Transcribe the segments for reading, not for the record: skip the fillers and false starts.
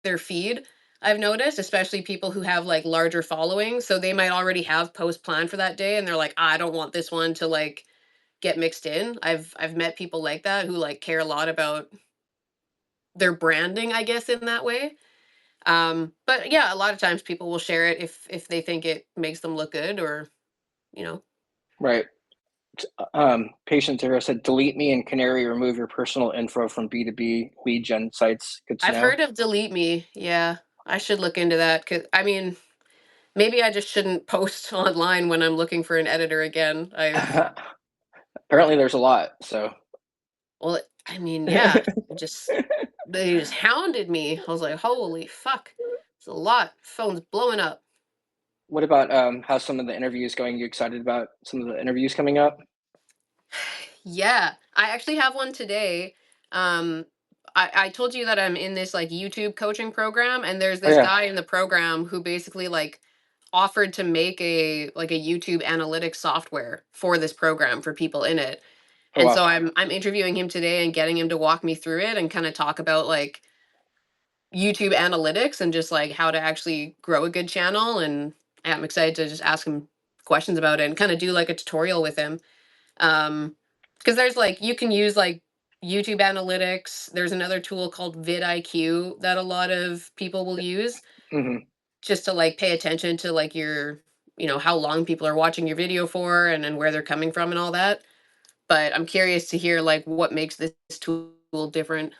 their feed. I've noticed, especially people who have like larger followings, so they might already have posts planned for that day, and they're like, I don't want this one to like get mixed in. I've met people like that who like care a lot about their branding, I guess, in that way. But yeah, a lot of times people will share it if they think it makes them look good, or you know. Right. Patient Zero said, delete me and Canary, remove your personal info from B2B lead gen sites. Good to I've know. heard of delete me. Yeah, I should look into that, because I mean, maybe I just shouldn't post online when I'm looking for an editor again. I've Apparently there's a lot, so. Well, I mean, yeah, it just they just hounded me. I was like, holy fuck, it's a lot. Phone's blowing up. What about how some of the interviews going? You excited about some of the interviews coming up? Yeah, I actually have one today. Um, I told you that I'm in this like YouTube coaching program, and there's Oh this yeah. guy in the program who basically like offered to make a like a YouTube analytics software for this program for people in it. Oh And wow. so I'm interviewing him today and getting him to walk me through it and kind of talk about like YouTube analytics and just like how to actually grow a good channel. And I'm excited to just ask him questions about it and kind of do like a tutorial with him. Because there's like, you can use like YouTube analytics. There's another tool called vidIQ that a lot of people will use Hmm. just to like pay attention to like your, how long people are watching your video for, and where they're coming from and all that. But I'm curious to hear like what makes this tool different.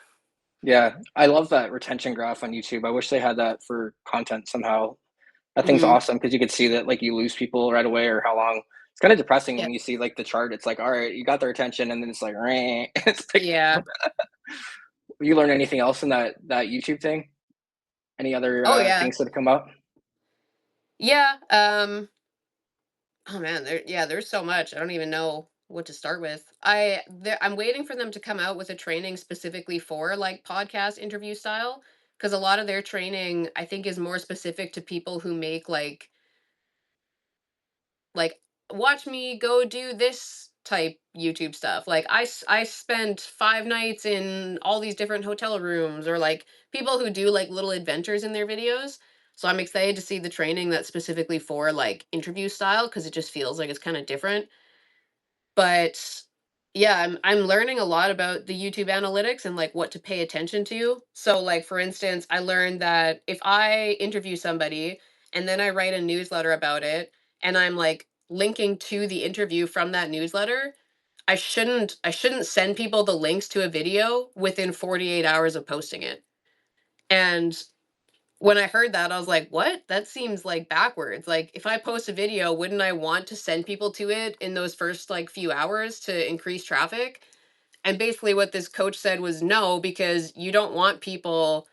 Yeah, I love that retention graph on YouTube. I wish they had that for content somehow. That thing's Hmm. awesome because you could see that like you lose people right away or how long. It's kind of depressing Yeah. when you see like the chart. It's like, all right, you got their attention, and then it's like, it's like, Yeah. you learn anything else in that YouTube thing? Any other Oh yeah. things that have come up? Yeah. Oh man, there's so much. I don't even know what to start with. I'm waiting for them to come out with a training specifically for like podcast interview style, because a lot of their training I think is more specific to people who make like watch me go do this type YouTube stuff. Like I spent 5 nights in all these different hotel rooms, or like people who do like little adventures in their videos. So I'm excited to see the training that's specifically for like interview style, because it just feels like it's kind of different. But yeah, I'm learning a lot about the YouTube analytics and like what to pay attention to. So like for instance, I learned that if I interview somebody and then I write a newsletter about it, and I'm like linking to the interview from that newsletter, I shouldn't send people the links to a video within 48 hours of posting it. And when I heard that, I was like, what? That seems like backwards. Like, if I post a video, wouldn't I want to send people to it in those first like few hours to increase traffic? And basically, what this coach said was no, because you don't want people,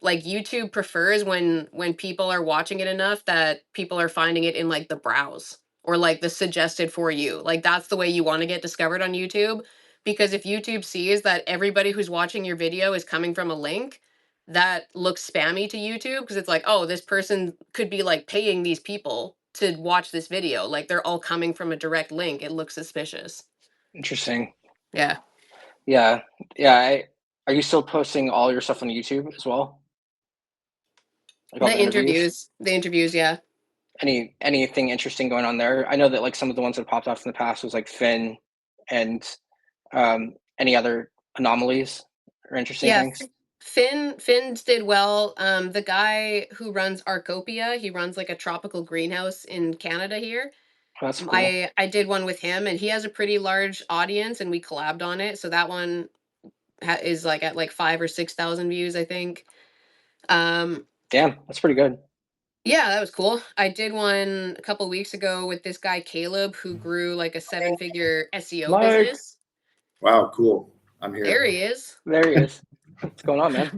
like YouTube prefers when people are watching it enough that people are finding it in like the browse or like the suggested for you. Like that's the way you want to get discovered on YouTube, because if YouTube sees that everybody who's watching your video is coming from a link, that looks spammy to YouTube, because it's like, "Oh, this person could be like paying these people to watch this video. Like they're all coming from a direct link. It looks suspicious." Interesting. Yeah. Yeah, yeah. Are you still posting all your stuff on YouTube as well? Like all The the interviews? interviews, the interviews, yeah. Anything interesting going on there? I know that like some of the ones that popped off in the past was like Finn and any other anomalies or interesting Yeah, things. Finn's did well. The guy who runs Arcopia, he runs like a tropical greenhouse in Canada here. Oh, that's cool. I did one with him, and he has a pretty large audience, and we collabed on it. So that one is like at like 5 or 6 thousand views, I think. Um, Damn, that's pretty good. yeah, that was cool. I did one a couple weeks ago with this guy Caleb, who grew like a seven-figure SEO Mark, business. Wow, cool. I'm here. There he is. there he is. What's going on, man?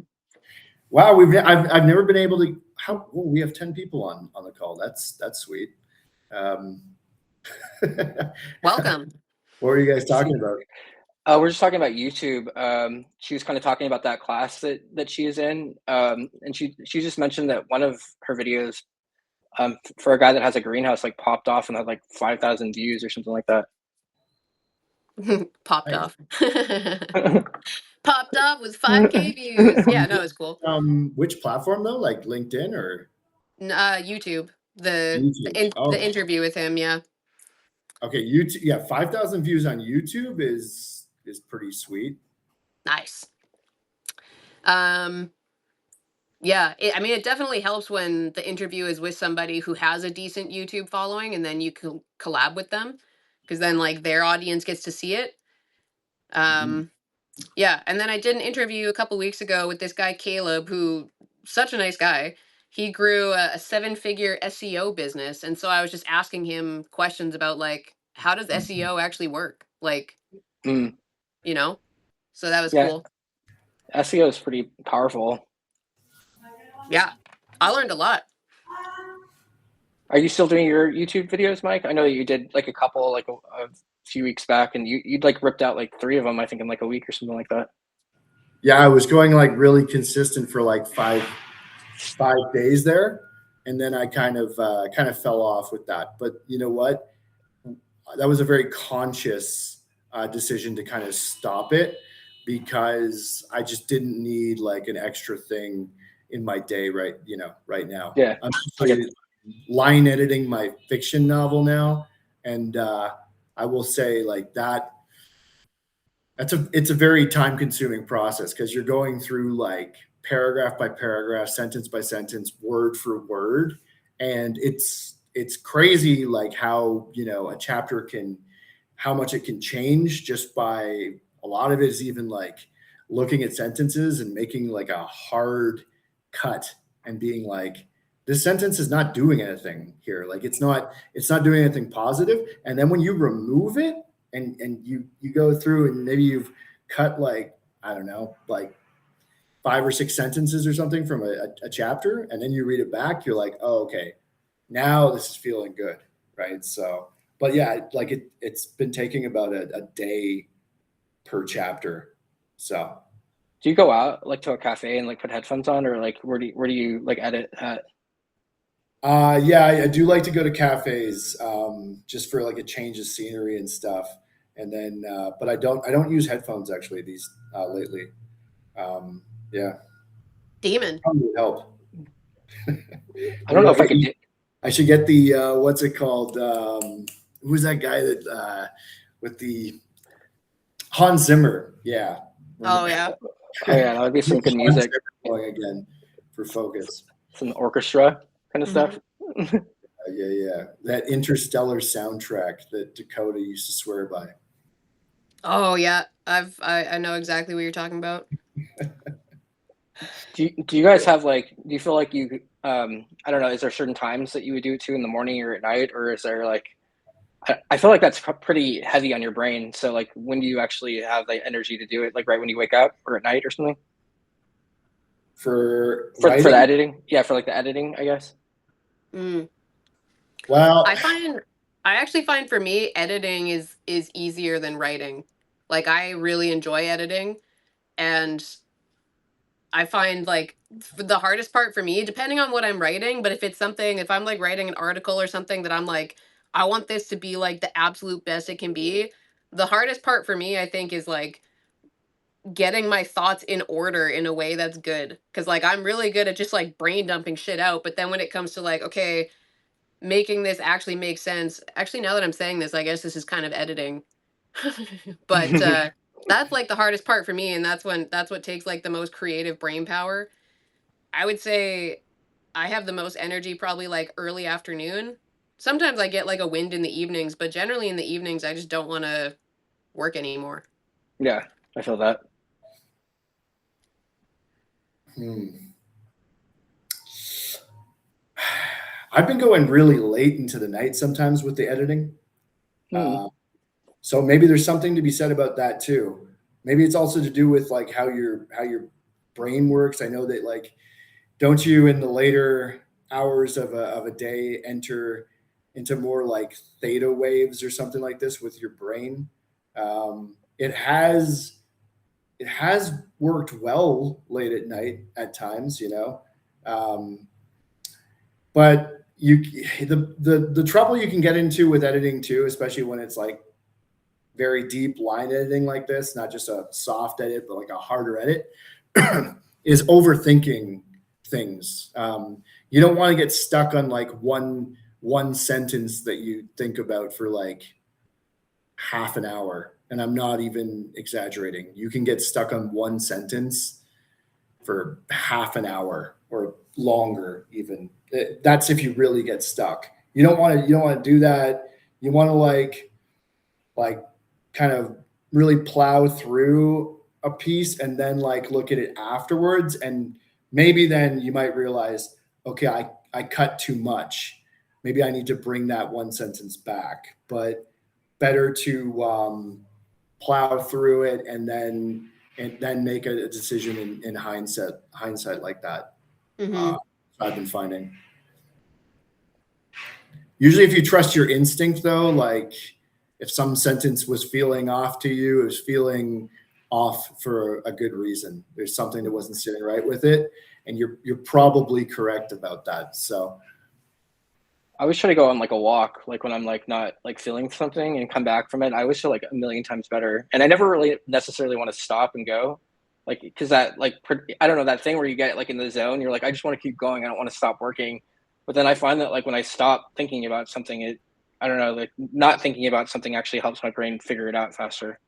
Wow, I've never been able to. How? Oh, we have 10 people on the call. That's sweet. Um, what Welcome. were you guys talking about? We're just talking about YouTube. She was kind of talking about that class that she is in, and she just mentioned that one of her videos, for a guy that has a greenhouse, like popped off and had like 5,000 views or something like that. Popped Nice. off. Popped off with 5K views. Yeah, no, it's cool. Which platform though? Like LinkedIn or YouTube. YouTube? Oh, The interview with him. Yeah. okay. YouTube. Yeah, 5,000 views on YouTube is pretty sweet. Nice. Yeah, I mean, it definitely helps when the interview is with somebody who has a decent YouTube following, and then you can collab with them, because then like their audience gets to see it. Mhm. Yeah, and then I did an interview a couple weeks ago with this guy Caleb, who such a nice guy. He grew a seven-figure SEO business, and so I was just asking him questions about like how does SEO actually work, like Mm. you know. So that was Yeah, cool. SEO is pretty powerful. Yeah, I learned a lot. Are you still doing your YouTube videos, Mike? I know you did like a couple like a few weeks back, and you'd like ripped out like 3 of them, I think, in like a week or something like that. Yeah, I was going like really consistent for like 5 days there, and then I kind of fell off with that. But you know what? That was a very conscious decision to kind of stop it, because I just didn't need like an extra thing in my day right now. Yeah, I'm I get. actually line editing my fiction novel now, and I will say like that it's a very time consuming process, because you're going through like paragraph by paragraph, sentence by sentence, word for word, and it's crazy like how a chapter can, how much it can change just by, a lot of it is even like looking at sentences and making like a hard cut and being like, this sentence is not doing anything here, like it's not doing anything positive. And then when you remove it, and you go through and maybe you've cut like, I don't know, like 5 or 6 sentences or something from a chapter, and then you read it back, you're like, oh, okay, now this is feeling good, right? So, but yeah, like it's been taking about a day per chapter. So Do you go out like to a cafe and like put headphones on, or like where do you like edit at? yeah, I do like to go to cafes, just for like a change of scenery and stuff. And then, but I don't use headphones actually these lately. Yeah, Demon. probably would help. I don't know if I Maybe could do. I should get the what's it called? Who's that guy that with the Hans Zimmer? Yeah, Oh yeah. Oh yeah, that would be some good Hans music, Zimmer going again for focus. some orchestra kind of Mhm. stuff. Yeah. That Interstellar soundtrack that Dakota used to swear by. Oh yeah. I know exactly what you're talking about. Do you guys have like, do you feel like you I don't know, is there certain times that you would do it to, in the morning or at night, or is there like, I feel like that's pretty heavy on your brain. So like, when do you actually have the energy to do it? Like right when you wake up or at night or something? For For the writing? editing? Yeah, for like the editing, I guess. Mm. Well, I actually find for me editing is easier than writing. Like I really enjoy editing, and I find like the hardest part for me, depending on what I'm writing, but if I'm like writing an article or something that I'm like, I want this to be like the absolute best it can be. The hardest part for me, I think, is like getting my thoughts in order in a way that's good. Cause like I'm really good at just like brain dumping shit out. But then when it comes to like, okay, making this actually make sense. Actually, now that I'm saying this, I guess this is kind of editing. But that's like the hardest part for me, and that's what takes like the most creative brain power. I would say I have the most energy probably like early afternoon. Sometimes I get like a wind in the evenings, but generally in the evenings I just don't want to work anymore. Yeah, I feel that. I've been going really late into the night sometimes with the editing. Hmm. Uh, so maybe there's something to be said about that too. Maybe it's also to do with like how your brain works. I know that like, don't you in the later hours of a day enter into more like theta waves or something like this with your brain? It has worked well late at night at times. Um, but the trouble you can get into with editing too, especially when it's like very deep line editing like this, not just a soft edit, but like a harder edit, is overthinking things. You don't want to get stuck on like one sentence that you think about for like half an hour. And I'm not even exaggerating. You can get stuck on one sentence for half an hour or longer even. That's if you really get stuck. You don't want to do that. You want to like kind of really plow through a piece and then like look at it afterwards, and maybe then you might realize, okay, I cut too much. Maybe I need to bring that one sentence back. But better to plow through it and then make a decision in hindsight like that. Mm-hmm. I've been finding. Usually if you trust your instinct though, like if some sentence was feeling off to you, it was feeling off for a good reason. There's something that wasn't sitting right with it, and you're probably correct about that. So I always try to go on like a walk, like when I'm like not like feeling something and come back from it. I always feel like a million times better. And I never really necessarily want to stop and go, like, because that like I don't know, that thing where you get like in the zone, you're like, I just want to keep going. I don't want to stop working. But then I find that like when I stop thinking about something, I don't know, like not thinking about something actually helps my brain figure it out faster.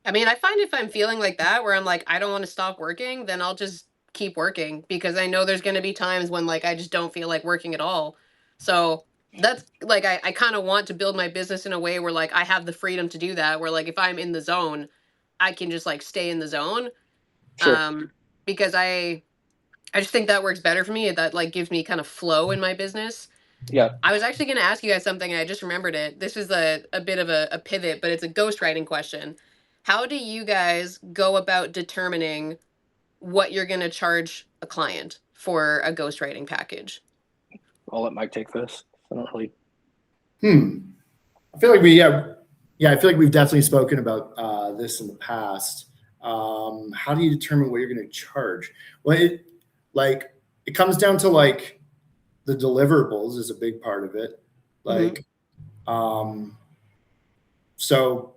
I mean, I find if I'm feeling like that, where I'm like, I don't want to stop working, then I'll just keep working because I know there's going to be times when like I just don't feel like working at all. So that's like, I kind of want to build my business in a way where like I have the freedom to do that, where like if I'm in the zone, I can just like stay in the zone. Sure. Because I just think that works better for me. That like gives me kind of flow in my business. Yeah. I was actually going to ask you guys something, and I just remembered it. This is a bit of a pivot, but it's a ghostwriting question. How do you guys go about determining what you're going to charge a client for a ghostwriting package? I'll let Mike take this. I don't really. I feel like I feel like we've definitely spoken about this in the past. How do you determine what you're going to charge? Well, it comes down to like the deliverables is a big part of it. Like, so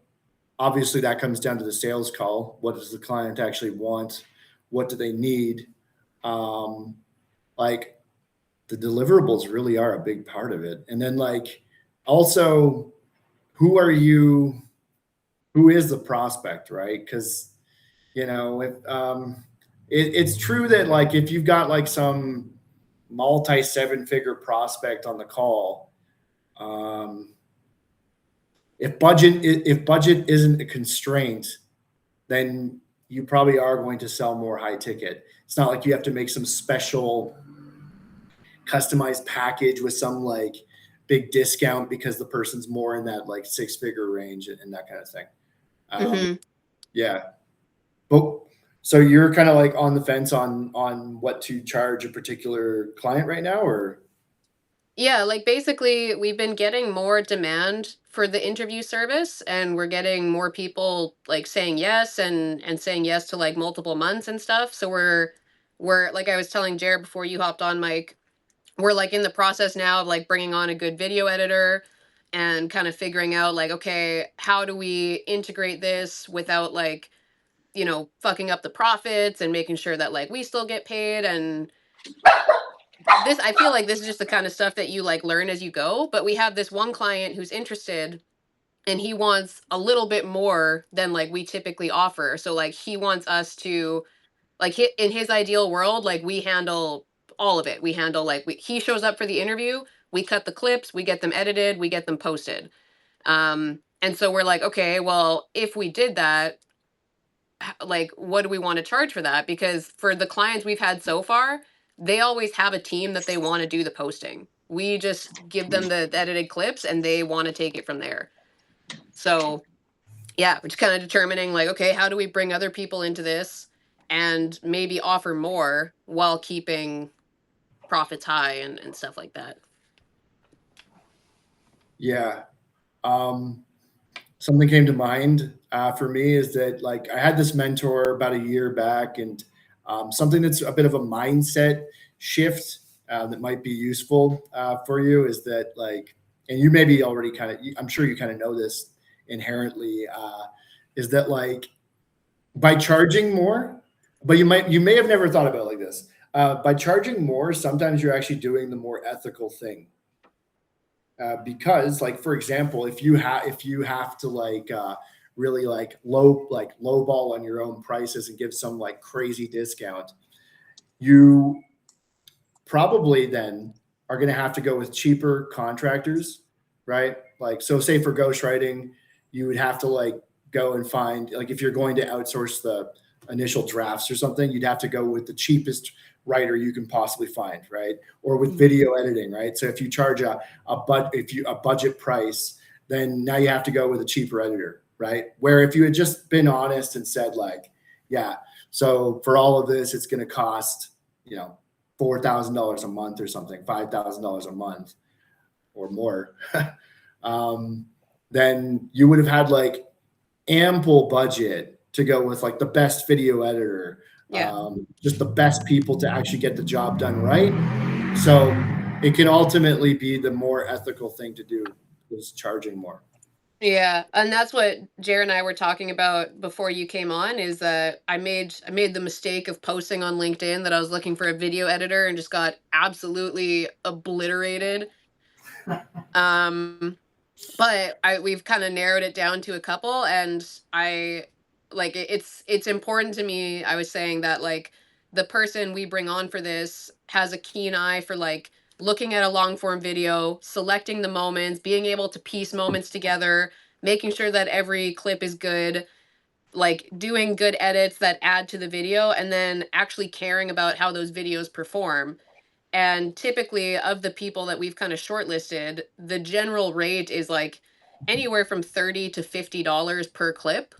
obviously that comes down to the sales call. What does the client actually want? What do they need? Like the deliverables really are a big part of it. And then like also who is the prospect, right? Because it's true that like if you've got like some multi 7-figure prospect on the call, if budget isn't a constraint, then you probably are going to sell more high ticket. It's not like you have to make some special customized package with some like big discount because the person's more in that like 6-figure range and that kind of thing. Yeah. But so you're kind of like on the fence on what to charge a particular client right now, or? Yeah, like basically we've been getting more demand for the interview service, and we're getting more people like saying yes and saying yes to like multiple months and stuff. So we're like I was telling Jared before you hopped on, Mike, we're like in the process now of like bringing on a good video editor and kind of figuring out like, okay, how do we integrate this without like, fucking up the profits, and making sure that like we still get paid. And this, I feel like this is just the kind of stuff that you like learn as you go. But we have this one client who's interested, and he wants a little bit more than like we typically offer. So like he wants us to like in his ideal world, like we handle all of it. We handle like he shows up for the interview, we cut the clips, we get them edited, we get them posted. And so we're like, okay, well, if we did that, like what do we want to charge for that? Because for the clients we've had so far, they always have a team that they want to do the posting. We just give them the edited clips and they want to take it from there. So yeah, we're just kind of determining like, okay, how do we bring other people into this and maybe offer more while keeping profits high and stuff like that. Yeah. Something came to mind for me is that like I had this mentor about a year back, and something that's a bit of a mindset shift that might be useful for you is that like, and you maybe already I'm sure you kind of know this, inherently, is that like by charging more, but you may have never thought about it like this. By charging more, sometimes you're actually doing the more ethical thing. Because like, for example, if you have to like really like low ball on your own prices and give some like crazy discount, you probably then are going to have to go with cheaper contractors, right? Like, so say for ghostwriting, you would have to like go and find, like, if you're going to outsource the initial drafts or something, you'd have to go with the cheapest writer you can possibly find, right? Or with video editing, right? So if you charge a budget price, then now you have to go with a cheaper editor, right? Where if you had just been honest and said like, yeah, so for all of this, it's going to cost, $4,000 a month or something, $5,000 a month or more, then you would have had like ample budget to go with like the best video editor, just the best people to actually get the job done right. So it can ultimately be the more ethical thing to do is charging more. Yeah, and that's what Jared and I were talking about before you came on, is that I made the mistake of posting on LinkedIn that I was looking for a video editor and just got absolutely obliterated. But we've kind of narrowed it down to a couple, and I like it's important to me. I was saying that like the person we bring on for this has a keen eye for like looking at a long form video, selecting the moments, being able to piece moments together, making sure that every clip is good, like doing good edits that add to the video, and then actually caring about how those videos perform. And typically, of the people that we've kind of shortlisted, the general rate is like anywhere from $30 to $50 per clip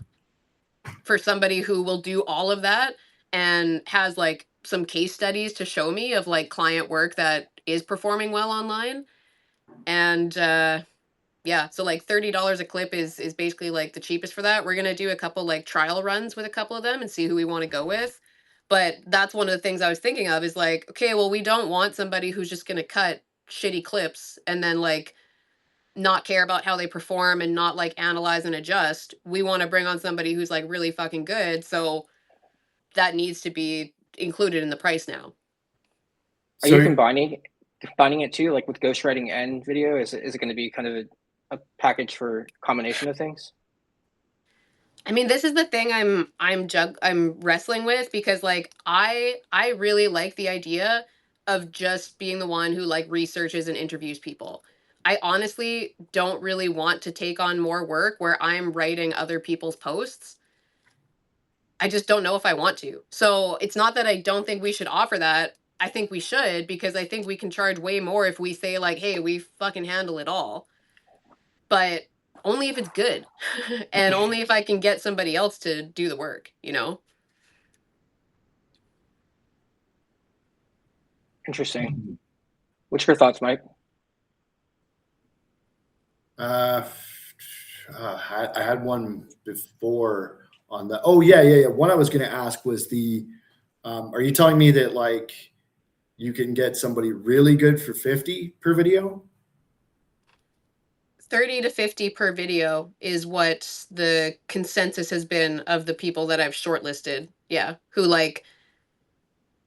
for somebody who will do all of that and has like some case studies to show me of like client work that is performing well online. And yeah, so like $30 a clip is basically like the cheapest for that. We're gonna do a couple like trial runs with a couple of them and see who we want to go with. But that's one of the things I was thinking of, is like, okay, well, we don't want somebody who's just gonna cut shitty clips and then like not care about how they perform and not like analyze and adjust. We want to bring on somebody who's like really fucking good. So that needs to be included in the price now. Are you combining it too, like with ghostwriting and video? Is it going to be kind of a package for combination of things? I mean, this is the thing I'm wrestling with, because like I really like the idea of just being the one who like researches and interviews people. I honestly don't really want to take on more work where I'm writing other people's posts. I just don't know if I want to. So it's not that I don't think we should offer that. I think we should, because I think we can charge way more if we say like, hey, we fucking handle it all. But only if it's good and only if I can get somebody else to do the work, you know? Interesting. What's your thoughts, Mike? I had one before on the, oh yeah. One I was going to ask was are you telling me that like you can get somebody really good for 50 per video? 30 to 50 per video is what the consensus has been of the people that I've shortlisted. Yeah. Who like,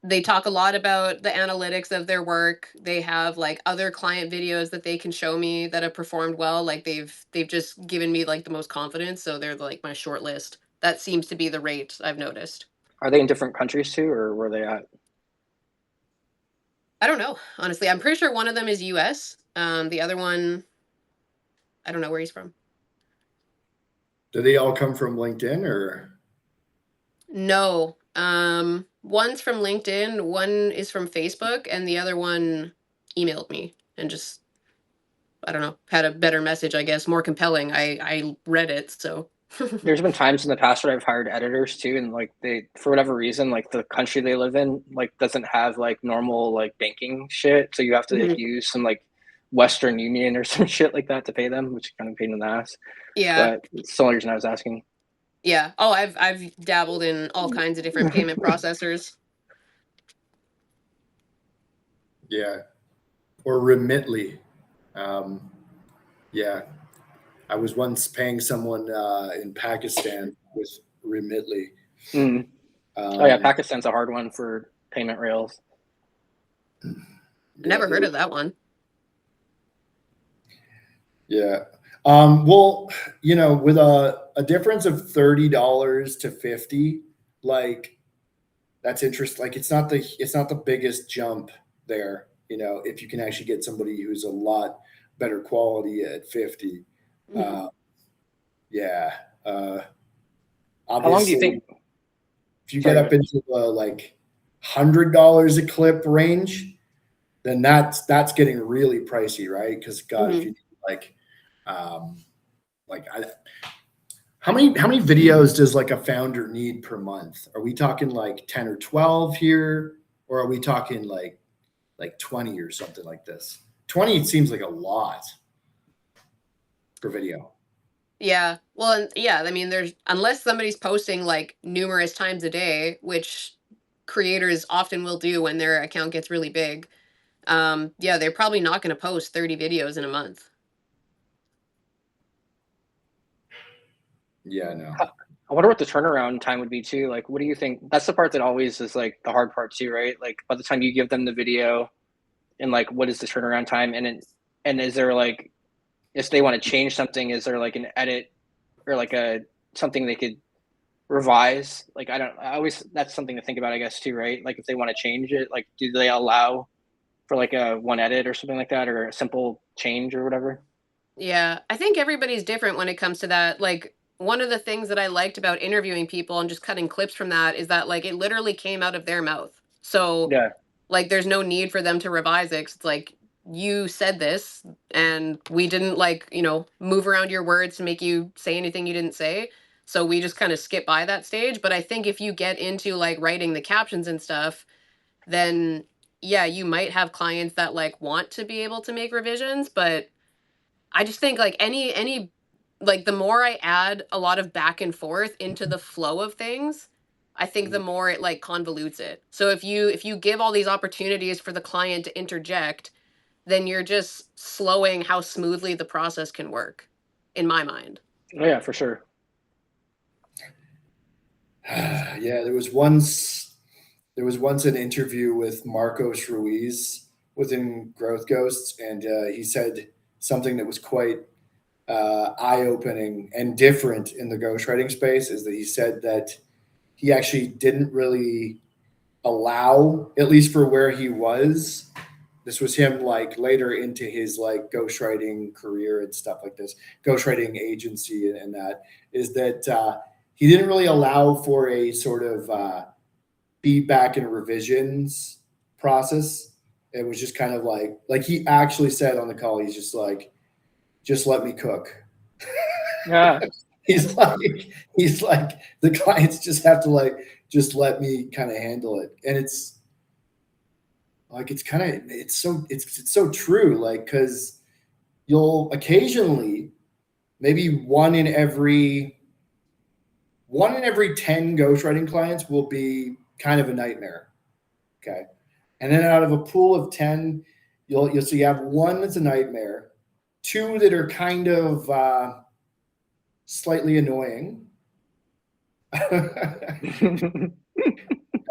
they talk a lot about the analytics of their work. They have like other client videos that they can show me that have performed well. Like they've just given me like the most confidence. So they're like my short list. That seems to be the rate I've noticed. Are they in different countries too, or where are they at? I don't know. Honestly, I'm pretty sure one of them is US. The other one, I don't know where he's from. Do they all come from LinkedIn or? No. One's from LinkedIn, one is from Facebook, and the other one emailed me and just, I don't know, had a better message, I guess, more compelling. I read it, so. There's been times in the past where I've hired editors too, and like they, for whatever reason, like the country they live in, like doesn't have like normal like banking shit, so you have to like, use some like Western Union or some shit like that to pay them, which is kind of a pain in the ass. Yeah. But it's the only reason I was asking. Yeah. Oh, I've dabbled in all kinds of different payment processors. Yeah. Or Remitly. Yeah. I was once paying someone in Pakistan with Remitly. Mm. Oh yeah, Pakistan's a hard one for payment rails. Never heard of that one. Yeah. Well, you know, with a difference of $30 to 50, like that's interesting. Like it's not the biggest jump there, you know, if you can actually get somebody who's a lot better quality at 50. Mhm. Yeah. How long do you Obviously, think? if you get Sorry, go up ahead. into the like $100 a clip range, then that's getting really pricey, right? Because God, if Mhm. you like, um, like how many videos does like a founder need per month? Are we talking like 10 or 12 here, or are we talking like 20 or something like this? 20 seems like a lot for video. Yeah. Well, and yeah, I mean, there's unless somebody's posting like numerous times a day, which creators often will do when their account gets really big. Yeah, they're probably not going to post 30 videos in a month. Yeah, no. I wonder what the turnaround time would be too. Like, what do you think? That's the part that always is like the hard part too, right? Like, by the time you give them the video, and like, what is the turnaround time? And is there like, if they want to change something, is there like an edit or like a something they could revise? Like, I always that's something to think about, I guess too, right? Like, if they want to change it, like, do they allow for like a one edit or something like that, or a simple change or whatever? Yeah, I think everybody's different when it comes to that. Like, one of the things that I liked about interviewing people and just cutting clips from that is that, like, it literally came out of their mouth. So, Yeah. like, there's no need for them to revise it. 'Cause it's like, you said this and we didn't, like, move around your words to make you say anything you didn't say. So we just kind of skip by that stage. But I think if you get into like writing the captions and stuff, then yeah, you might have clients that like want to be able to make revisions, but I just think like any like the more I add a lot of back and forth into the flow of things, I think the more it like convolutes it. So if you give all these opportunities for the client to interject, then you're just slowing how smoothly the process can work, in my mind. Oh yeah, for sure. Yeah, there was once an interview with Marcos Ruiz within Growth Ghosts, and he said something that was quite eye-opening and different in the ghostwriting space. Is that he said that he actually didn't really allow, at least for where he was. This was him like later into his like ghostwriting career and stuff like this, ghostwriting agency and that is that he didn't really allow for a sort of feedback and revisions process. It was just kind of like he actually said on the call, he's just like, just let me cook. Yeah. he's like the clients just have to like just let me kind of handle it, and it's like it's so true, like because you'll occasionally, maybe one in every 10 ghostwriting clients will be kind of a nightmare. Okay. And then out of a pool of 10, you'll see you have one that's a nightmare, two that are kind of slightly annoying.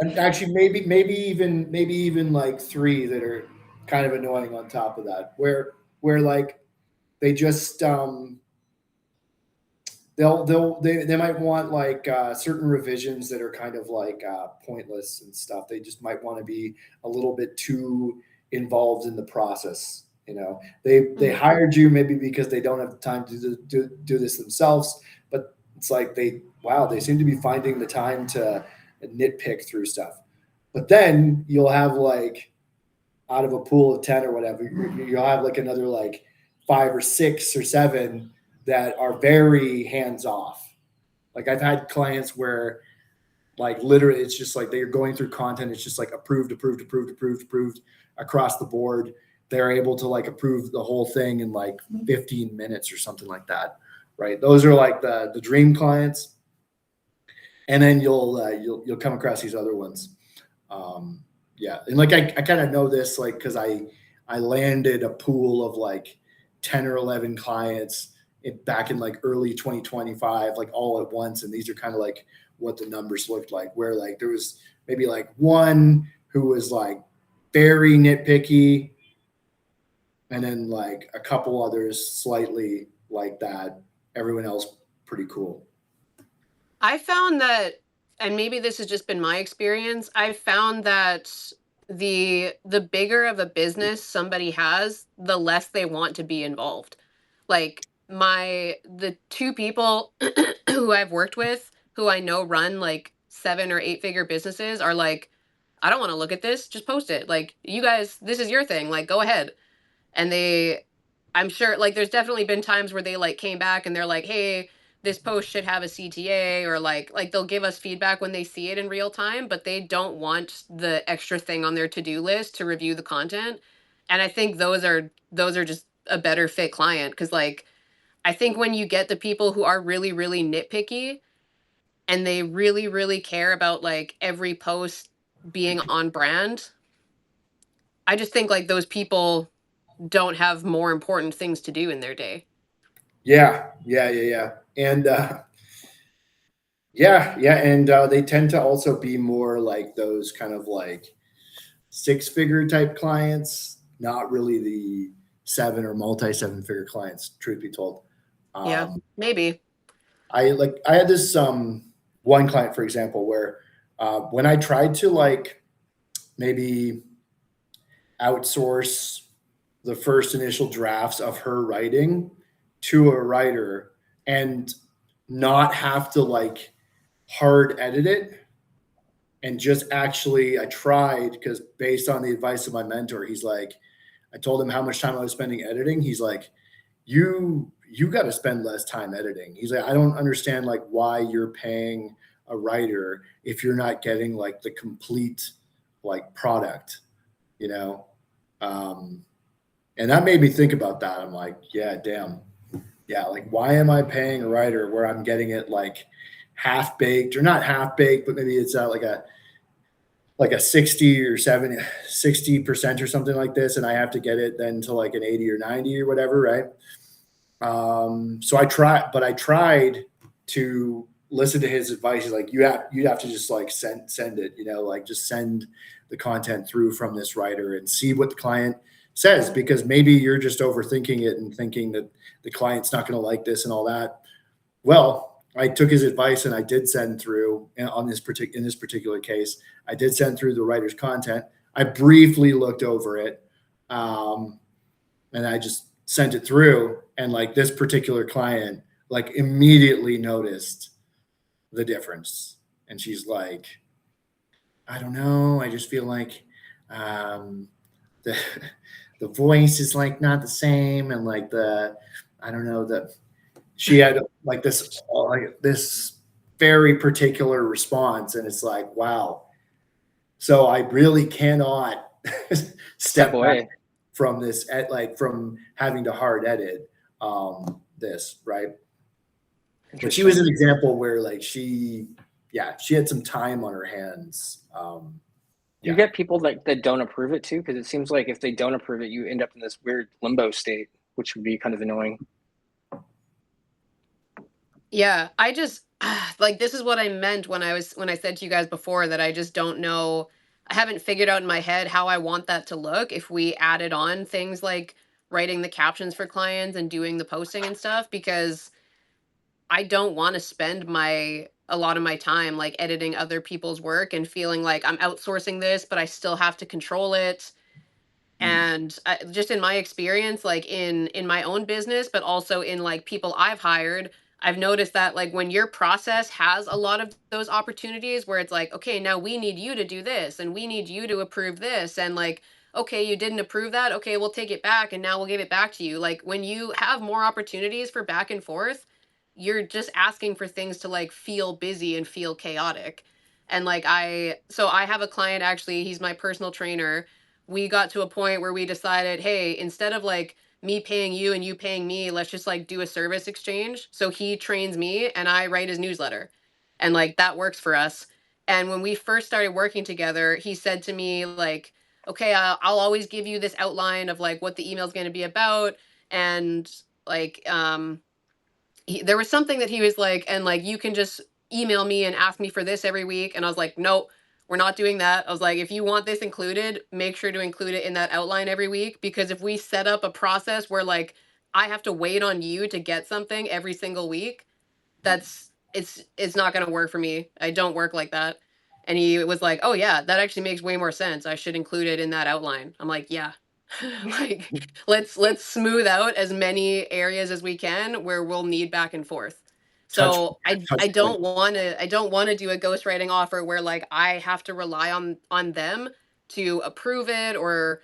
And actually maybe even like three that are kind of annoying on top of that, where like they just they might want like certain revisions that are kind of like pointless and stuff. They just might want to be a little bit too involved in the process. You know, they Mhm. hired you maybe because they don't have the time to do this themselves, but it's like they seem to be finding the time to nitpick through stuff. But then you'll have like out of a pool of 10 or whatever, you'll have like another like five or six or seven that are very hands off. Like I've had clients where like literally it's just like they're going through content. It's just like approved, approved, approved, approved, approved across the board. They're able to like approve the whole thing in like 15 minutes or something like that. Right. Those are like the dream clients. And then you'll come across these other ones. Yeah. And like I kind of know this like because I landed a pool of like 10 or 11 clients back in like early 2025, like all at once. And these are kind of like what the numbers looked like, where like there was maybe like one who was like very nitpicky, and then like a couple others slightly like that. Everyone else pretty cool. I found that, and maybe this has just been my experience, I found that the bigger of a business somebody has, the less they want to be involved. Like the two people who I've worked with who I know run like 7 or 8 figure businesses are like, I don't want to look at this, just post it. Like, you guys, this is your thing, like, go ahead. And I'm sure, like, there's definitely been times where they like came back and they're like, hey, this post should have a CTA, or like they'll give us feedback when they see it in real time, but they don't want the extra thing on their to-do list to review the content. And I think those are just a better fit client, because like, I think when you get the people who are really really nitpicky and they really really care about like every post being on brand, I just think like those people don't have more important things to do in their day. Yeah. And and they tend to also be more like those kind of like 6 figure type clients, not really the 7 figure clients, truth be told. Yeah, um, maybe. I had this one client, for example, where when I tried to like maybe outsource the first initial drafts of her writing to a writer and not have to like hard edit it, and just actually I tried, because based on the advice of my mentor, he's like, I told him how much time I was spending editing. He's like, you got to spend less time editing. He's like, I don't understand like why you're paying a writer if you're not getting like the complete like product, you know. um and that made me think about that. I'm like, yeah, damn. Yeah, like why am I paying a writer where I'm getting it like half baked, or not half baked, but maybe it's like a 60 or 70, 60% or something like this, and I have to get it then to like an 80 or 90 or whatever, right? So I tried to listen to his advice. He's like, you have to just like send it, like just send the content through from this writer and see what the client says, because maybe you're just overthinking it and thinking that the client's not going to like this and all that. Well, I took his advice and I did send through in this particular case. I did send through the writer's content. I briefly looked over it, and I just sent it through. And like this particular client, like immediately noticed the difference. And she's like, I don't know. I just feel like the the voice is like not the same, and like I don't know, that she had like this very particular response, and it's like, wow. So I really cannot Step step back away. from this, from having to hard edit this, right? But she was Interesting. an example where like she had some time on her hands. You Yeah. get people that don't approve it too, because it seems like if they don't approve it, you end up in this weird limbo state, which would be kind of annoying. Yeah, I just like, this is what I meant when I said to you guys before that I just don't know. I haven't figured out in my head how I want that to look if we added on things like writing the captions for clients and doing the posting and stuff, because I don't want to spend my a lot of my time like editing other people's work and feeling like I'm outsourcing this, but I still have to control it. Mm. And just in my experience, like in my own business, but also in like people I've hired, I've noticed that like when your process has a lot of those opportunities where it's like, okay, now we need you to do this and we need you to approve this, and like, okay, you didn't approve that, okay, we'll take it back and now we'll give it back to you. Like, when you have more opportunities for back and forth, you're just asking for things to like feel busy and feel chaotic. And like, I have a client, actually, he's my personal trainer. We got to a point where we decided, hey, instead of like me paying you and you paying me, let's just like do a service exchange. So he trains me and I write his newsletter. And like, that works for us. And when we first started working together, he said to me like, okay, I'll always give you this outline of like what the email is going to be about. And like, there was something that he was like, and like, you can just email me and ask me for this every week. And I was like, nope, we're not doing that. I was like, if you want this included, make sure to include it in that outline every week. Because if we set up a process where like I have to wait on you to get something every single week, it's not going to work for me. I don't work like that. And he was like, "Oh yeah, that actually makes way more sense. I should include it in that outline." I'm like, "Yeah." Like let's smooth out as many areas as we can where we'll need back and forth. touch So touch I point. don't want to do a ghostwriting offer where like I have to rely on them to approve it, or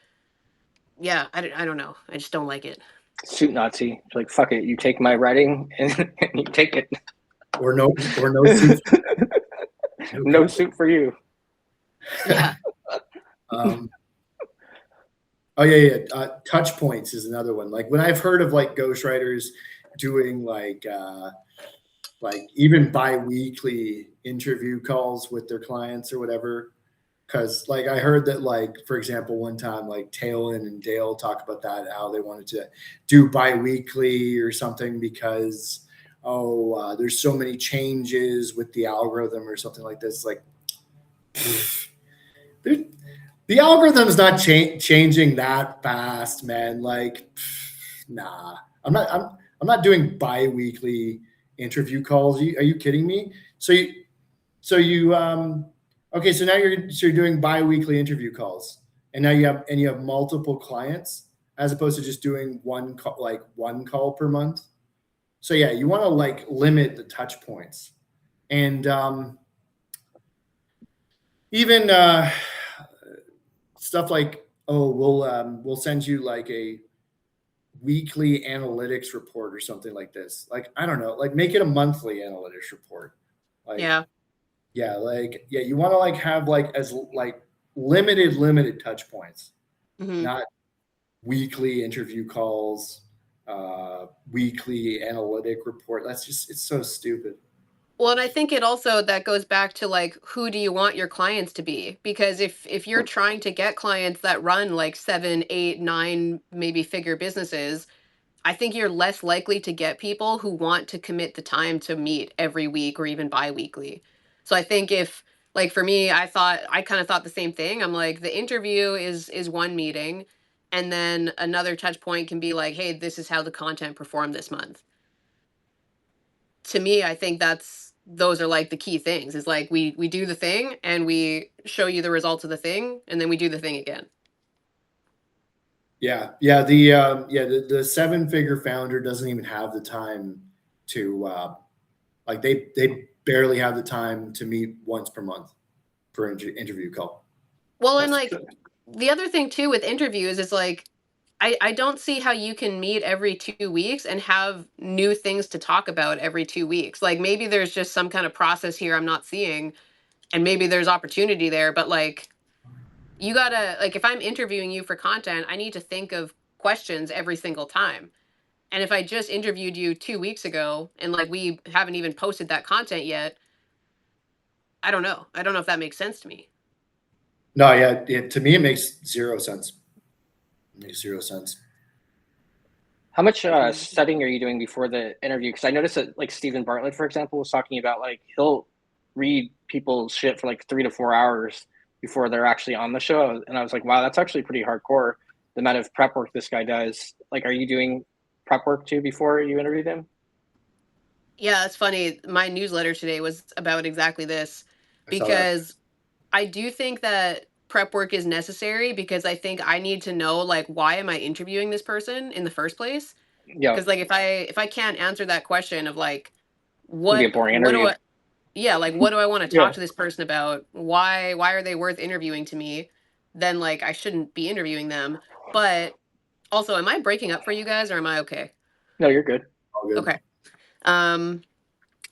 yeah, I don't know. I just don't like it. Suit Nazi. Like, fuck it. You take my writing and you take it. Or no suit. No suit for you. Yeah. Um, oh yeah. Touch points is another one. Like when I've heard of like ghostwriters doing like even bi-weekly interview calls with their clients or whatever. Because like I heard that like for example one time like Talon and Dale talk about that, how they wanted to do bi-weekly or something because there's so many changes with the algorithm or something like this. Like the algorithm's not changing that fast, man. Like nah, I'm not doing bi-weekly interview calls. Are you kidding me? So you okay, so now you're doing bi-weekly interview calls, and now you have multiple clients as opposed to just doing one call per month. So yeah, you want to like limit the touch points, and even stuff like, oh, we'll send you like a weekly analytics report or something like this. Like I don't know, like make it a monthly analytics report. Like Yeah. yeah, you want to like have like as like limited touch points, Hmm. not weekly interview calls, weekly analytic report. It's so stupid. Well, and I think it also that goes back to like who do you want your clients to be? Because if you're trying to get clients that run like 7, 8, 9 maybe figure businesses, I think you're less likely to get people who want to commit the time to meet every week or even bi-weekly. So I think if like for me, I kind of thought the same thing. I'm like the interview is one meeting, and then another touch point can be like, "Hey, this is how the content performed this month." To me, I think those are like the key things. Is like we do the thing and we show you the results of the thing, and then we do the thing again. The 7-figure founder doesn't even have the time to like they barely have the time to meet once per month for an interview call. Well, and That's like the other thing too with interviews is like I don't see how you can meet every 2 weeks and have new things to talk about every 2 weeks. Like maybe there's just some kind of process here I'm not seeing, and maybe there's opportunity there, but like you gotta like if I'm interviewing you for content, I need to think of questions every single time. And if I just interviewed you 2 weeks ago and like we haven't even posted that content yet, I don't know. I don't know if that makes sense to me. no, yeah, to me it makes zero sense. It makes zero sense. How much studying are you doing before the interview? Because I noticed that, like Stephen Bartlett, for example, was talking about like he'll read people's shit for like 3 to 4 hours before they're actually on the show, and I was like, wow, that's actually pretty hardcore. The amount of prep work this guy does. Like, are you doing prep work too before you interview them? Yeah, it's funny. My newsletter today was about exactly this I saw that. because I do think that prep work is necessary because I think I need to know like why am I interviewing this person in the first place? Yeah, Because like if I can't answer that question of like it's gonna be a boring what do interview. I yeah, like what do I want to talk Yeah, to this person about? Why are they worth interviewing to me? Then like I shouldn't be interviewing them. But also, am I breaking up for you guys or am I okay? no, you're good. All good. Okay. Um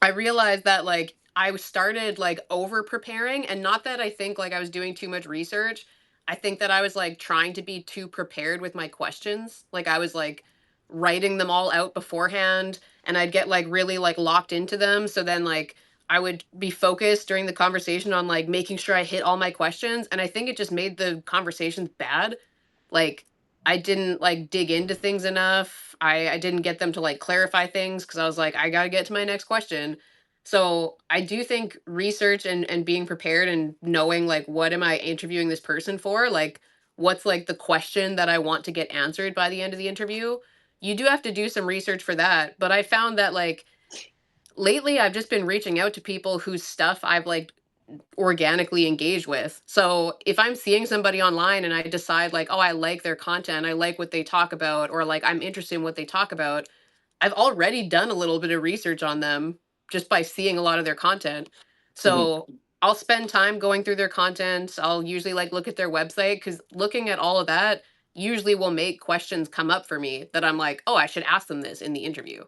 I realized that like I started like over preparing, and not that I think like I was doing too much research. I think that I was like trying to be too prepared with my questions. Like I was like writing them all out beforehand, and I'd get like really like locked into them. So then like I would be focused during the conversation on like making sure I hit all my questions, and I think it just made the conversations bad. Like I didn't like dig into things enough. I didn't get them to like clarify things because I was like, I gotta get to my next question. So I do think research and being prepared and knowing like what am I interviewing this person for, like what's like the question that I want to get answered by the end of the interview. You do have to do some research for that. But I found that like lately I've just been reaching out to people whose stuff I've like organically engage with. So if I'm seeing somebody online and I decide like, oh, I like their content, I like what they talk about, or like I'm interested in what they talk about, I've already done a little bit of research on them just by seeing a lot of their content. Mhm. So I'll spend time going through their content. I'll usually like look at their website because looking at all of that usually will make questions come up for me that I'm like, oh, I should ask them this in the interview.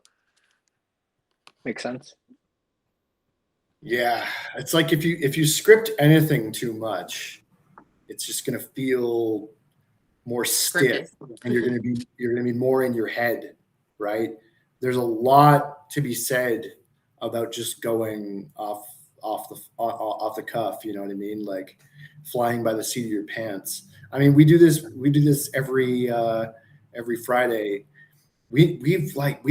Makes sense. Yeah, it's like if you script anything too much, it's just gonna feel more Scripted. stiff, and you're gonna be more in your head, right? There's a lot to be said about just going off the cuff. You know what I mean? Like flying by the seat of your pants. I mean, we do this every Friday. We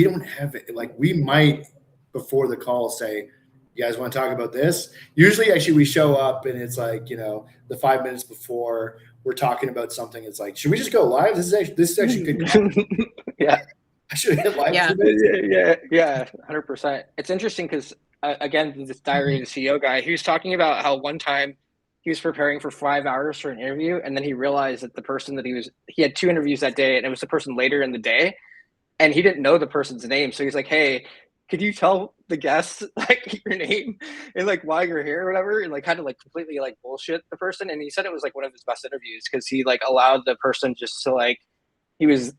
don't have it. Like we might before the call say, you guys want to talk about this? Usually, actually, we show up and it's like, the 5 minutes before we're talking about something. It's like, should we just go live? This is actually good content. Yeah. I should hit live Yeah. for this. Yeah, 100%. It's interesting because again, this Diary of the CEO guy, he was talking about how one time he was preparing for 5 hours for an interview, and then he realized that the person that he had two interviews that day, and it was the person later in the day, and he didn't know the person's name. So he's like, "Hey, could you tell the guests like your name and like why you're here or whatever?" And like kind of like completely like bullshit the person. And he said it was like one of his best interviews because he like allowed the person just to like he was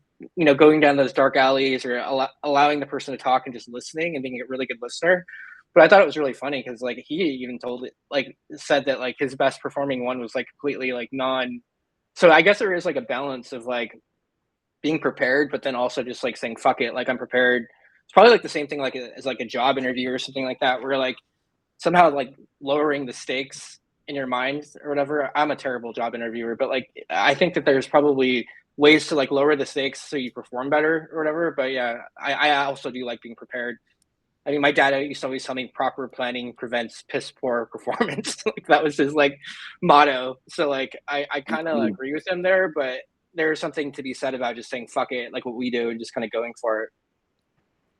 going down those dark alleys or allowing the person to talk and just listening and being a really good listener. But I thought it was really funny because like he even told it like said that like his best performing one was like completely like non. So I guess there is like a balance of like being prepared, but then also just like saying fuck it, like I'm prepared. It's probably like the same thing like as like a job interview or something like that, where like somehow like lowering the stakes in your mind or whatever. I'm a terrible job interviewer, but like I think that there's probably ways to like lower the stakes so you perform better or whatever. But yeah, I also do like being prepared. I mean, my dad used to always tell me proper planning prevents piss poor performance. Like that was his like motto. So like I kind of agree with him there, but there's something to be said about just saying fuck it, like what we do, and just kind of going for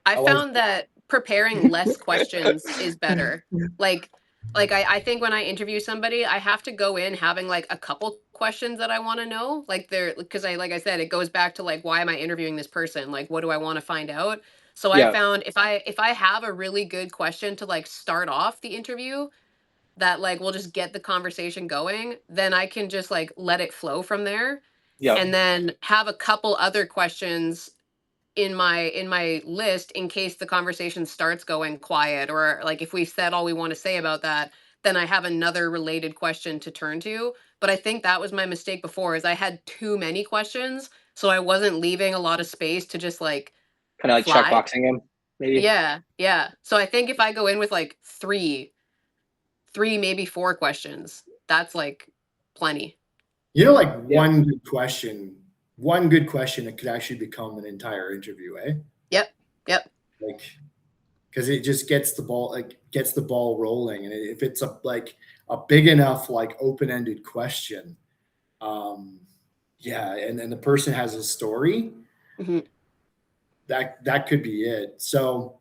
I I like found that preparing less questions is better. Like I think when I interview somebody, I have to go in having like a couple questions that I want to know. Like they're because I like I said, it goes back to like why am I interviewing this person? Like what do I want to find out? So I Yeah, found if I have a really good question to like start off the interview that like will just get the conversation going, then I can just like let it flow from there yeah, and then have a couple other questions in my list in case the conversation starts going quiet or like if we said all we want to say about that, then I have another related question to turn to. But I think that was my mistake before is I had too many questions, so I wasn't leaving a lot of space to just like kind of like fly. checkboxing him maybe. Yeah, yeah. So I think if I go in with like three maybe four questions, that's like plenty. like Yeah, one good question that could actually become an entire interview, eh? Yep. Yep. Like because it just gets the ball rolling, and if it's a big enough like open-ended question, um yeah, and then the person has a story, Mhm. that could be it. So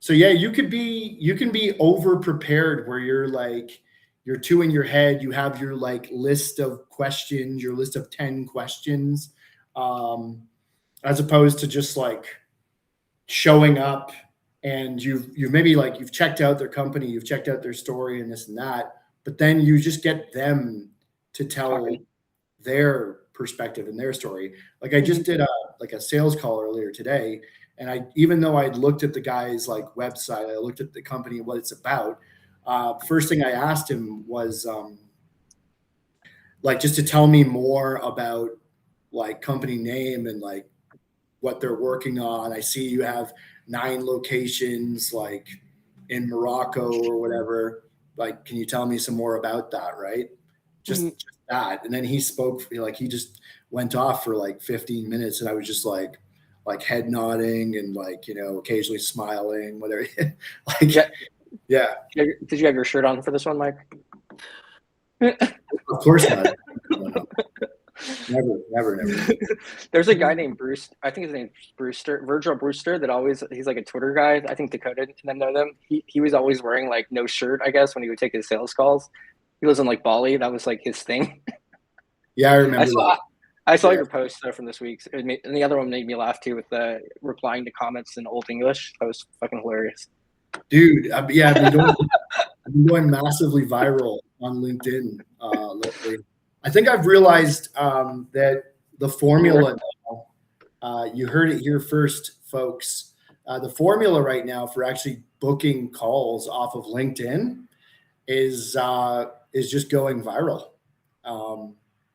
yeah, you can be over prepared where you're two in your head, you have your like list of questions, your list of 10 questions, um as opposed to just like showing up, and you've maybe like you've checked out their company, you've checked out their story and this and that, but then you just get them to tell talking. their perspective and their story. Like I just Mhm. did a sales call earlier today, and I even though I'd looked at the guy's like website, I looked at the company and what it's about. First thing I asked him was like just to tell me more about like company name and like what they're working on. I see you have 9 locations like in Morocco or whatever. Like, can you tell me some more about that? Right. Just Mhm. that. And then he spoke, like he just went off for like 15 minutes, and I was just like head nodding and like, you know, occasionally smiling, whatever. Like, Yeah. yeah, Did you have your shirt on for this one, Mike? of course not. No. Never. There's a guy named Bruce. I think his name's Brewster, Virgil Brewster. He's like a Twitter guy. I think Dakota and them know them. He was always wearing like no shirt, I guess, when he would take his sales calls. He lives in like Bali. That was like his thing. Yeah, I remember that. I saw Yeah. your post from this week, and the other one made me laugh too with the replying to comments in Old English. That was fucking hilarious. Dude, yeah, I've been going massively viral on LinkedIn lately. I think I've realized that the formula now, you heard it here first, folks. The formula right now for actually booking calls off of LinkedIn is just going viral.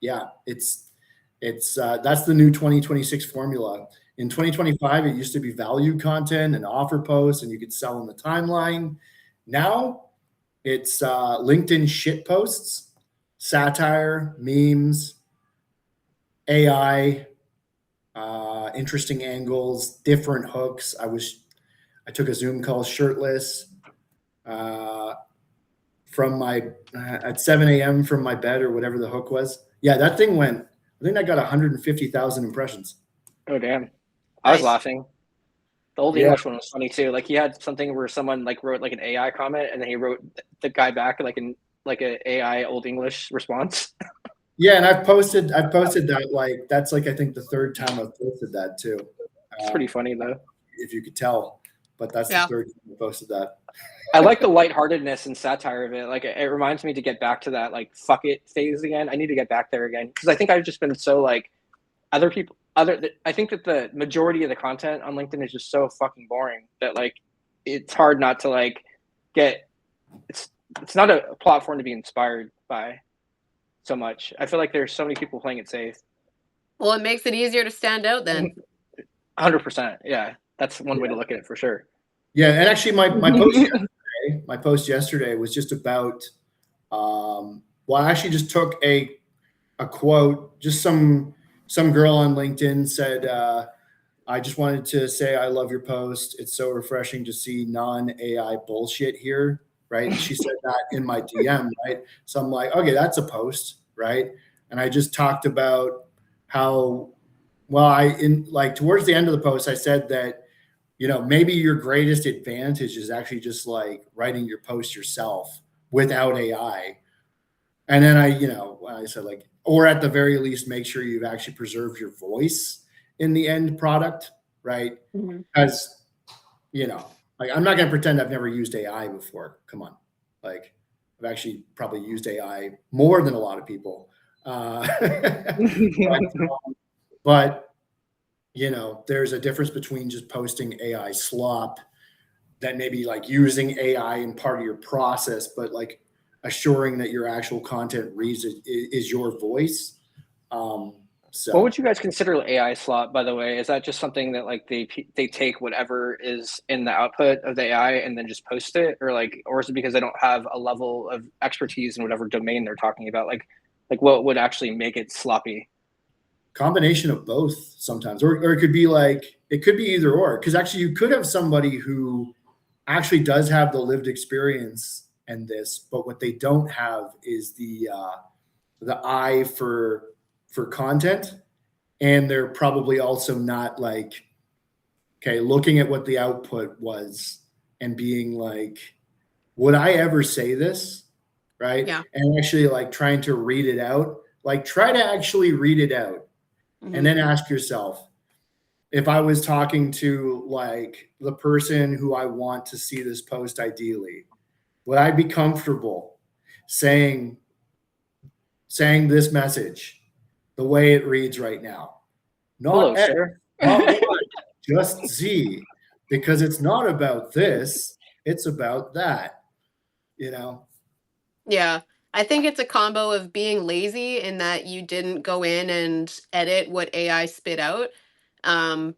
Yeah, it's that's the new 2026 formula. In 2025, it used to be value content and offer posts, and you could sell in the timeline. Now it's LinkedIn shit posts, satire, memes, AI, interesting angles, different hooks. I took a Zoom call shirtless from my at 7 a.m. from my bed or whatever the hook was. Yeah, that thing went. I think I got 150,000 impressions. Oh damn! I was Nice. laughing. The Old Yeah. English one was funny too. Like he had something where someone like wrote like an AI comment, and then he wrote the guy back like an AI Old English response. Yeah, and I've posted that, like that's like I think the third time I've posted that too. It's pretty funny though. If you could tell, but that's Yeah. the third time I posted that. I like the lightheartedness and satire of it. Like it reminds me to get back to that like fuck it phase again. I need to get back there again because I think I've just been so like I think that the majority of the content on LinkedIn is just so fucking boring that like it's hard not to like get it's not a platform to be inspired by so much. I feel like there's so many people playing it safe. Well, it makes it easier to stand out then. 100%. Yeah. That's one way to look at it for sure. Yeah, and actually my post yesterday was just about well, I actually just took a quote, just some girl on LinkedIn said, I just wanted to say I love your post. It's so refreshing to see non-AI bullshit here, right? And she said that in my DM, right? So I'm like, okay, that's a post, right? And I just talked about how, well, towards the end of the post, I said that, you know, maybe your greatest advantage is actually just like writing your post yourself without AI. And then I said like, or at the very least, make sure you've actually preserved your voice in the end product, right? Because, you know, like I'm not going to pretend I've never used AI before. Come on. Like I've actually probably used AI more than a lot of people. But you know, there's a difference between just posting AI slop that maybe like using AI in part of your process, but like assuring that your actual content reads is your voice. So what would you guys consider AI slot, by the way? Is that just something that like they take whatever is in the output of the AI and then just post it, or is it because they don't have a level of expertise in whatever domain they're talking about? Like what would actually make it sloppy? Combination of both sometimes, or it could be either or, because actually you could have somebody who actually does have the lived experience and this, but what they don't have is the eye for content, and they're probably also not like, okay, looking at what the output was and being like, would I ever say this, right? Yeah. And actually like trying to read it out, like try to actually read it out. And then ask yourself, if I was talking to like the person who I want to see this post ideally, would I be comfortable saying this message the way it reads right now? Not Hello, sir. not Y, just Z, because it's not about this, it's about that, you know? Yeah. I think it's a combo of being lazy in that you didn't go in and edit what AI spit out.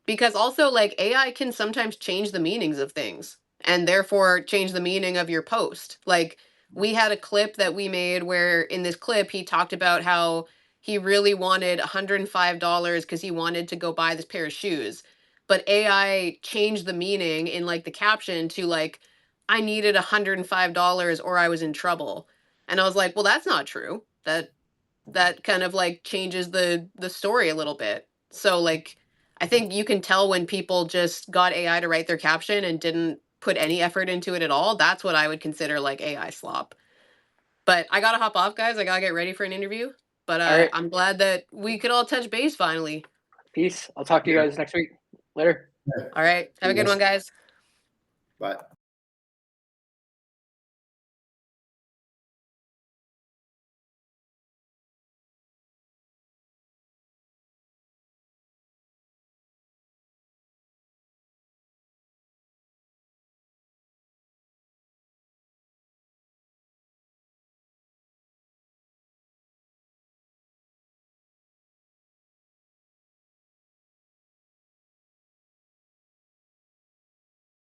Because also like AI can sometimes change the meanings of things and therefore change the meaning of your post. Like we had a clip that we made where in this clip he talked about how he really wanted $105 because he wanted to go buy this pair of shoes. But AI changed the meaning in like the caption to like, I needed $105 or I was in trouble. And I was like, well, that's not true. That kind of like changes the story a little bit. So like I think you can tell when people just got AI to write their caption and didn't put any effort into it at all. That's what I would consider like AI slop. But I gotta hop off, guys. I gotta get ready for an interview. But All right. I'm glad that we could all touch base finally. Peace. I'll talk to you guys next week. Later. All right. Have a good one, guys. Bye.